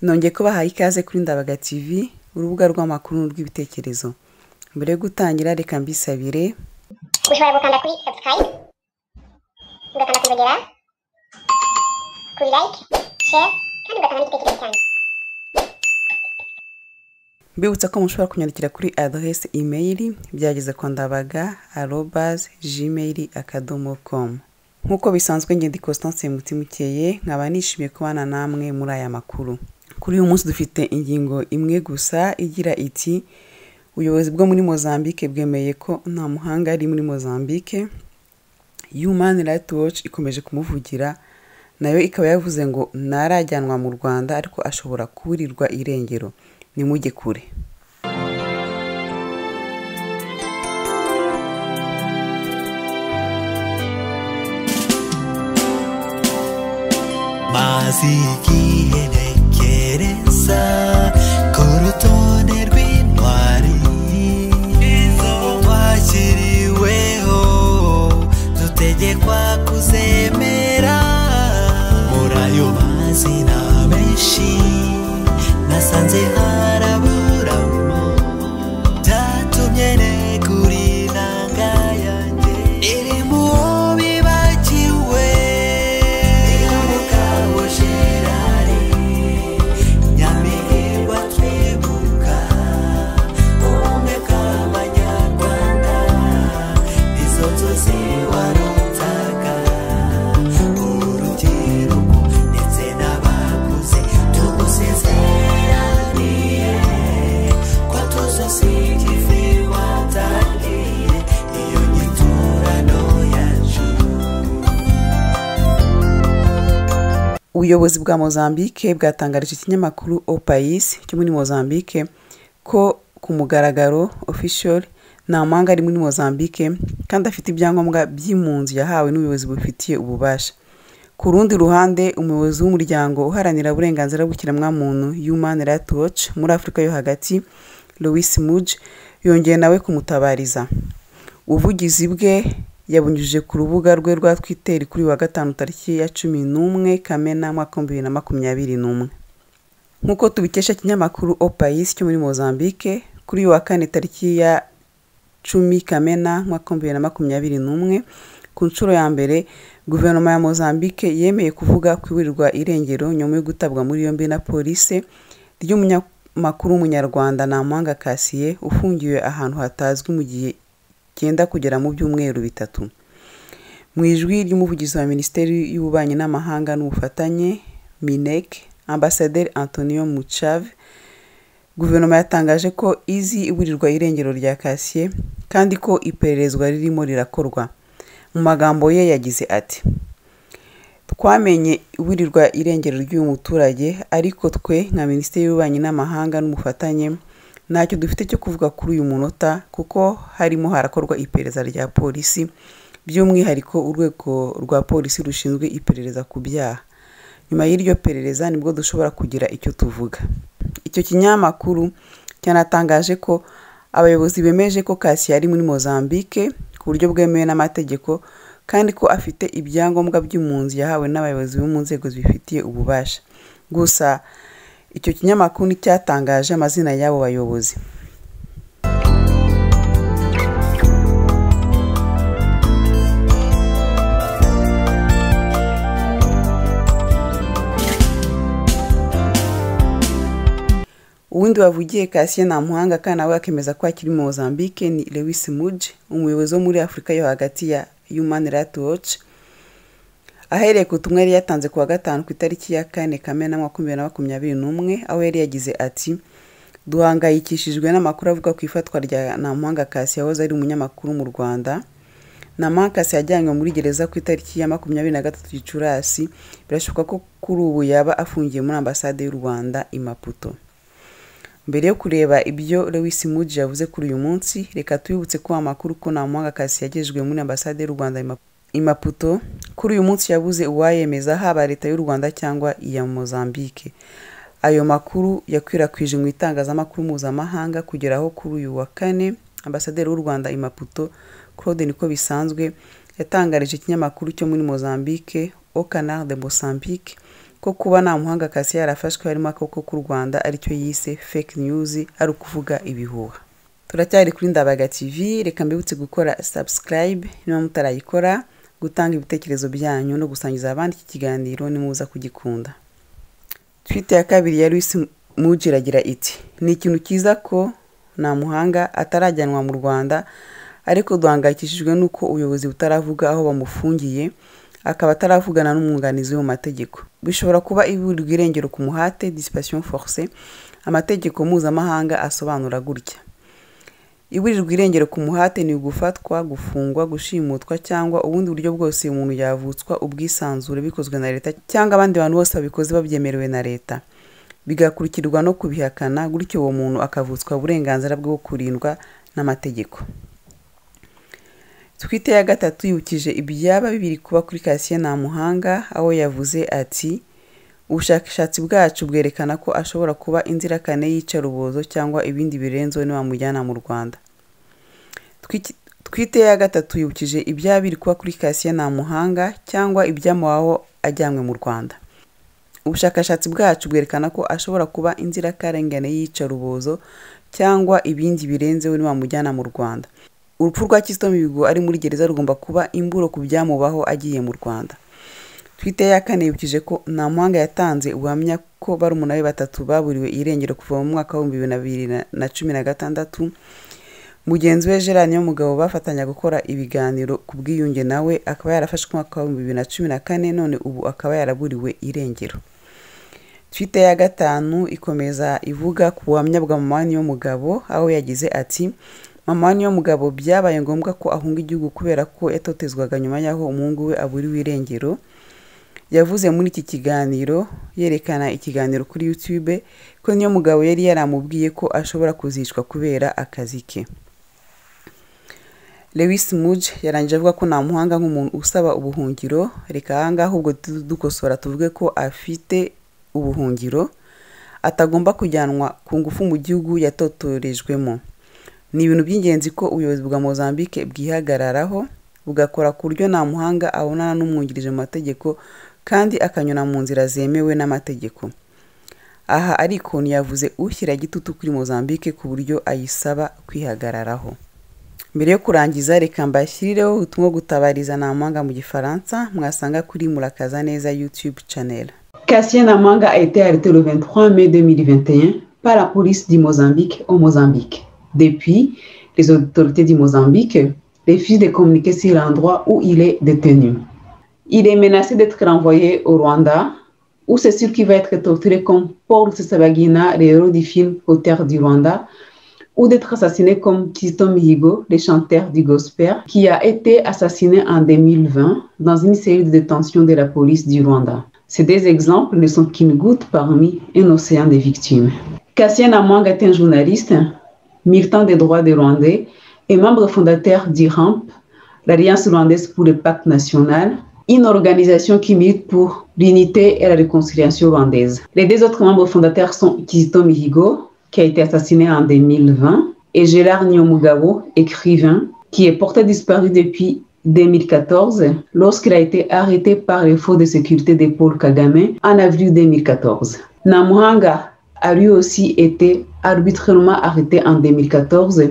Nongeye kubaha ikaze kuri Ndabaga TV, urubuga rw'amakuru rw'ibitekerezo. Mbere yo gutangira reka mbisabire ushobora gukanda kuri subscribe, ugakanda kwibagera, kuri like, share, kandi ugatanga n'igitekerezo cyanyu. mbibutsa ko mushobora kunyandikira kuri adresse email byageze kwa ndabaga@gmail.com. Nkuko bisanzwe ngende Constance Mutimukeye nkaba nishimiye kubana namwe muri aya makuru. Kuri uyu munsi dufite ingingo imwe gusa igira iti ubuyobozi bwo muri Mozambique bwemeye ko Ntamuhanga ari muri Mozambique. Human Rights Watch ikomeje kumuvugira, nayo ikaba yavuze ngo Ntarajyanwa mu Rwanda ariko ashobora kuburirwa irengero. Nimujye kure. Mazigiye ntekereza ku rutonde rw'intwari izo twashyiriweho dutegekwa kuzemera. Muri ayo mazina menshi nasanze haraburamo, byatumye negura inanga yanjye iri mu bibagiwe. Umugabo Gerari Nyamihirwa twibuka ubumwe bw'Abanyarwanda, izo nzozi warotaga urubyiruko ndetse n'abakuze tugusezeraniye ko tuzosiga ivi watangiye iyo nyiturano yacu. Ubuyobozi bwa Mozambique bwatangarije ikinyamakuru Au País cyo muri Mozambique ko ku mugaragaro official Ntamuhanga ari muri Mozambique kandi afite ibyangombwa by'impunzi yahawe n'ubuyobozi bufitiye ububasha. Ku rundi ruhande, umuyobozi w'umuryango uharanira uburenganzira bw'ikiremwamuntu Human Rights Watch muri Afurika yo hagati Louis Mudge yongeye nawe kumutabariza. Ubuvugizi bwe yabunyujije ku rubuga rwe rwa Twitter kuri wa gatanu tariki ya 11 Kamena 2021. Nkuko tubikesha ikinyamakuru Au País cyo muri Mozambique, kuri wa kane tariki ya 10 Kamena 2021, ku nshuro ya mbere guverinoma ya Mozambique yemeye kuvuga kwiburirwa irengero nyuma yo gutabwa muri yombi na polisi ry'umunyamakuru w'umunyarwanda Ntamuhanga Cassier ufungiwe ahantu hatazwi mu gihe cyenda kugera mu byumweru bitatu. Mu ijwi ry'umuvugizi wa Minisiteri y'Ububanyi n'Amahanga n'Ubufatanye MINEC, Ambasaderi Antonio Muchave, guverinoma yatangaje ko izi iburirwa irengero rya Cassier kandi ko ipererezwa ririmo rirakorwa. Mu magambo ye yagize ati: twamenye iburirwa irengero ry'uyu muturage, ariko twe nka Minisiteri y'Ububanyi n'Amahanga n'Ubufatanye ntacyo dufite cyo kuvuga kuri uyu munota kuko harimo harakorwa iperereza rya polisi, by'umwihariko urwego rwa polisi rushinzwe iperereza ku byaha. Nyuma y'iryo perereza nibwo dushobora kugira icyo tuvuga. Icyo kinyamakuru cyanatangaje ko abayobozi bemeje ko Cassier ari muri Mozambique ku buryo bwemewe n'amategeko kandi ko afite ibyangombwa by'impunzi yahawe n'abayobozi bo mu nzego zibifitiye ububasha. Gusa icyo kinyamakuru nticyatangaje amazina y'abo bayobozi. Uwundi wavugiye Cassier Ntamuhanga kandi nawe akemeza ko akiri mu Mozambique ni Louis Mudge, umuyobozi wo muri Afurika yo hagati ya Human Rights Watch. Ahereye ku butumwa yari yatanze ku wa gatanu ku itariki ya 4 Kamena 2021, aho yari yagize ati: duhangayikishijwe n'amakuru avuga ku ifatwa rya Ntamuhanga Cassier wahoze ari umunyamakuru mu Rwanda. Ntamuhanga Cassier yajyanywe muri gereza ku itariki ya 23 Gicurasi. Birashoboka ko kuri ubu yaba afungiye muri ambasade y'u Rwanda i Maputo. Mbere yo kureba ibyo Louis Mudge yavuze kuri uyu munsi, reka twibutse ko amakuru ko Ntamuhanga Cassier yagejejwe muri ambasade y'u Rwanda i Maputo kuri uyu munsi yabuze uwayemeza, haba leta y'u Rwanda cyangwa iya Mozambique. Ayo makuru yakwirakwije mu itangazamakuru mpuzamahanga kugera aho kuri uyu wa kane ambasaderi w'u Rwanda i Maputo Claude niko bisanzwe yatangarije ikinyamakuru cyo muri Mozambique Au Canal de Mozambique ko kuba Ntamuhanga Cassien yarafashwe harimo akaboko k'u Rwanda aricyo yise fake news, ari ukuvuga ibihuha. Turacyari kuri Ndabaga TV, reka mbibutse gukora subscribe niba mutarayikora, gutanga ibitekerezo byanyu no gusangiza abandi iki kiganiro nimuza kugikunda. Tweet ya kabiri ya Louis Muji iragira iti: ni ikintu cyiza ko Ntamuhanga atarajyanwa mu Rwanda, ariko duhangayikishijwe nuko ubuyobozi butaravuga aho bamufungiye, akaba ataravugana n'umwunganizi mu mategeko. Bishobora kuba iburirwa irengero ku muhate, disparition forcée, amategeko mpuzamahanga asobanura gutya. Iburirwa irengero ku muhate ni ugufatwa, gufungwa, gushimutwa cyangwa ubundi buryo bwose umuntu yavutswa ubwisanzure bikozwe na leta cyangwa abandi bantu bose babikoze babyemerewe na leta, bigakurikirwa no kubihakana, gutyo uwo muntu akavutswa uburenganzira bwo kurindwa n'amategeko. Tweet ya gatatu yibukije ibyaba bibiri kuba kuri Cassien Ntamuhanga, aho yavuze ati: ubushakashatsi bwacu bwerekana ko ashobora kuba inzirakane y'iyicarubozo cyangwa ibindi birenzeho nibamujyana mu Rwanda. Tweet ya gatatu yibukije ibyaba biri kuba kuri Cassien Ntamuhanga cyangwa ibyamubaho ajyanwe mu Rwanda. Ubushakashatsi bwacu bwerekana ko ashobora kuba inzirakarengane y'iyicarubozo cyangwa ibindi birenzeho nibamujyana mu Rwanda. Urupfu rwa Kizito Mihigo ari muri gereza rugomba kuba imburo ku byamubaho agiye mu Rwanda. Tweet ya kane yibukije ko Ntamuhanga yatanze ubuhamya ko barumuna be batatu baburiwe irengero kuva mu mwaka wa 2016. Mugenzi we Gerard Niyomugabo bafatanya gukora ibiganiro ku bwiyunge nawe akaba yarafashwe mu mwaka wa 2014, none ubu akaba yaraburiwe irengero. Tweet ya gatanu ikomeza ivuga ku buhamya bwa mama Niyomugabo, aho yagize ati: mama Niyomugabo byabaye ngombwa ko ahunga igihugu kubera ko yatotezwaga nyuma y'aho umuhungu we aburiwe irengero. Yavuze muri iki kiganiro, yerekana ikiganiro kuri YouTube, ko Niyomugabo yari yaramubwiye ko ashobora kuzicwa kubera akazi ke. Louis Muji yarangije avuga ko Ntamuhanga nk'umuntu usaba ubuhungiro, reka hanga ahubwo dukosora tuvuge ko afite ubuhungiro, atagomba kujyanwa ku ngufu mu gihugu yatotorejwemo. Ni ibintu by'ingenzi ko ubuyobozi bwa Mozambique bwihagararaho bugakora ku buryo Ntamuhanga abonana n'umwungirije mu mategeko kandi akanyura mu nzira zemewe n'amategeko. Aha ariko ntiyavuze ushyira igitutu kuri Mozambique ku buryo ayisaba kwihagararaho. Mbere yo kurangiza, reka mbashyirireho ubutumwa gutabariza Ntamuhanga mu Gifaransa, mwasanga kuri Murakaza Neza YouTube channel. Cassien Ntamuhanga a été arrêté le 23 mai 2021 par la police du Mozambique au Mozambique. Depuis, les autorités du Mozambique refusent de communiquer sur l'endroit où il est détenu. Il est menacé d'être renvoyé au Rwanda, où c'est sûr qu'il va être torturé comme Paul Rusesabagina, le héros du film Auteur du Rwanda, ou d'être assassiné comme Kizito Mihigo, le chanteur du gospel, qui a été assassiné en 2020 dans une série de détentions de la police du Rwanda. Ces deux exemples ne sont qu'une goutte parmi un océan de victimes. Cassien Ntamuhanga est un journaliste, militant des droits des Rwandais et membre fondateur d'IRAMP, l'Alliance rwandaise pour le pacte national, une organisation qui milite pour l'unité et la réconciliation rwandaise. Les deux autres membres fondateurs sont Kizito Mihigo, qui a été assassiné en 2020, et Gerard Niyomugabo, écrivain, qui est porté disparu depuis 2014 lorsqu'il a été arrêté par les forces de sécurité de Paul Kagame en avril 2014. Ntamuhanga a lui aussi été arbitrairement arrêté en 2014.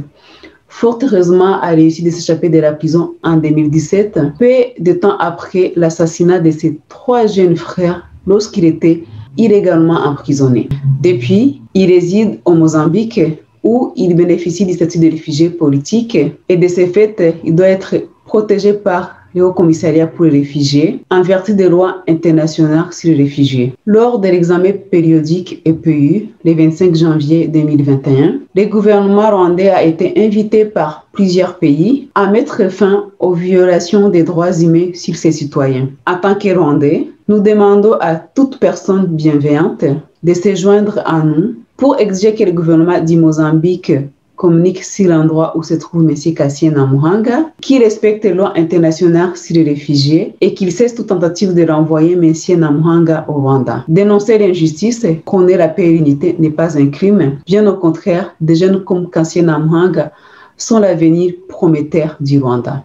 Fort heureusement, a réussi de s'échapper de la prison en 2017, peu de temps après l'assassinat de ses 3 jeunes frères lorsqu'il était illégalement emprisonné. Depuis, il réside au Mozambique où il bénéficie du statut de réfugié politique et de ce fait, il doit être protégé par le Haut Commissariat pour les réfugiés en vertu des lois internationales sur les réfugiés. Lors de l'examen périodique EPU, le 25 janvier 2021, le gouvernement rwandais a été invité par plusieurs pays à mettre fin aux violations des droits humains sur ses citoyens. En tant que Rwandais, nous demandons à toute personne bienveillante de se joindre à nous pour exiger que le gouvernement du Mozambique communique sur l'endroit où se trouve M. Cassien Ntamuhanga, qui respecte les lois internationales sur les réfugiés et qu'il cesse toute tentative de renvoyer M. Ntamuhanga au Rwanda. Dénoncer l'injustice, connaître la paix et l'unité n'est pas un crime. Bien au contraire, des jeunes comme Cassien Ntamuhanga sont l'avenir prometteur du Rwanda.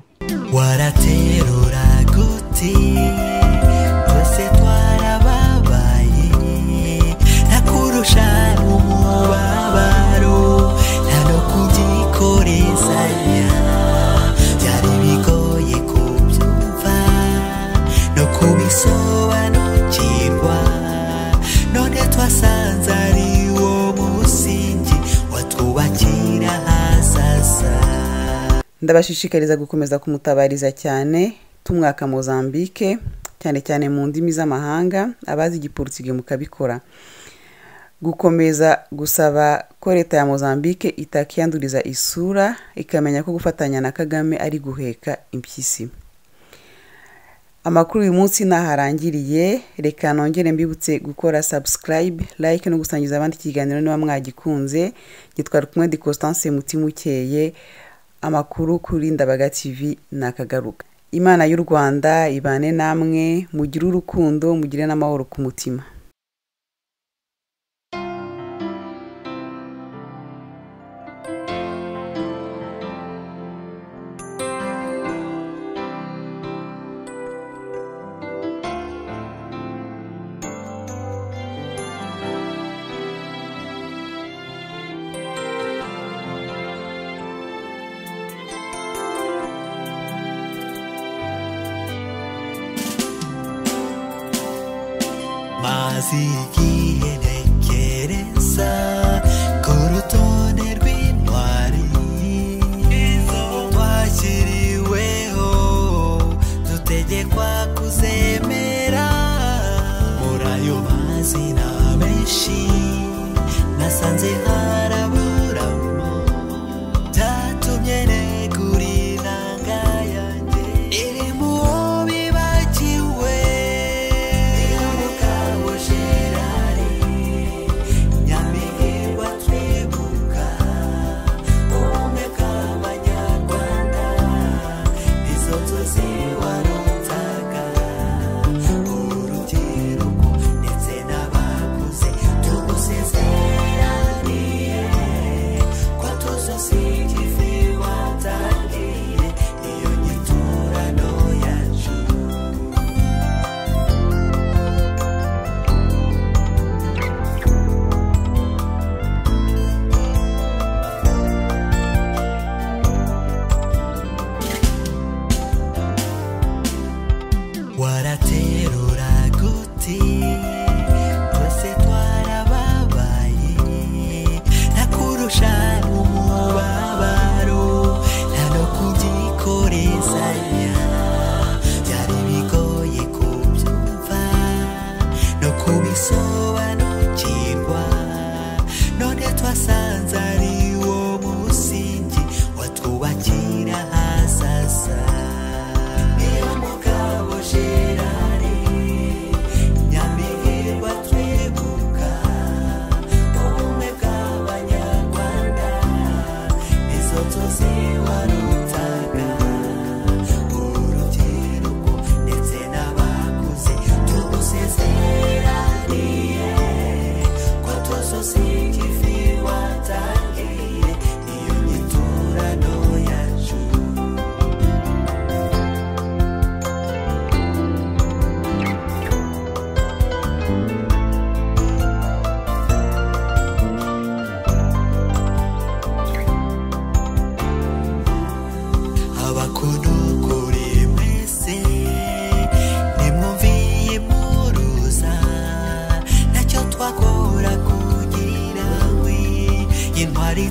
ndabashishikariza gukomeza kumutabariza cyane tumwaka Mozambique cyane cyane mu ndimi z'amahanga abazi igiportugais mukabikora gukomeza gusaba ko leta ya Mozambique itakiyanduriza isura ikamenya ko gufatanya na Kagame ari guheka impyisi. Amakuru uyu munsi naharangiriye, reka nongere mbibutse gukora subscribe, like no gusangiza abandi ikiganiro niba mwagikunze. Gitwara kumwe di Constance Mutima ukeye, amakuru kuri Ndabaga TV nakagaruka. Imana y'u Rwanda ibane namwe, mugire urukundo, mugire n'amahoro ku mutima. Mazigiye ntekereza ku rutonde rw'intwari izo twashyiriweho dutegekwa kuzemera. Muri ayo mazina menshi nasanze haraburamo, byatumye negura inanga yanjye iri mu wo bibagiwe. Waraterura guti twese twarababaye, nakurusha umubabaro nta no kugikorezanya. Byari bigoye kubyumva no kubisobanukirwa, none twasanze ari wo musingi watwubakira hazaza. Niyo mugabo Gerari Nyamihirwa twibuka ubumwe bw'Abanyarwanda, izo nzozi warutaga urubyiruko ndetse n'abakuze. Tugusezeraniye ko tuzosiga ivi watangiye, niyo nyiturano yacu. Abakunukuri mwese nimwumviye impuruza, ntacyo twakora kugira ngo intwari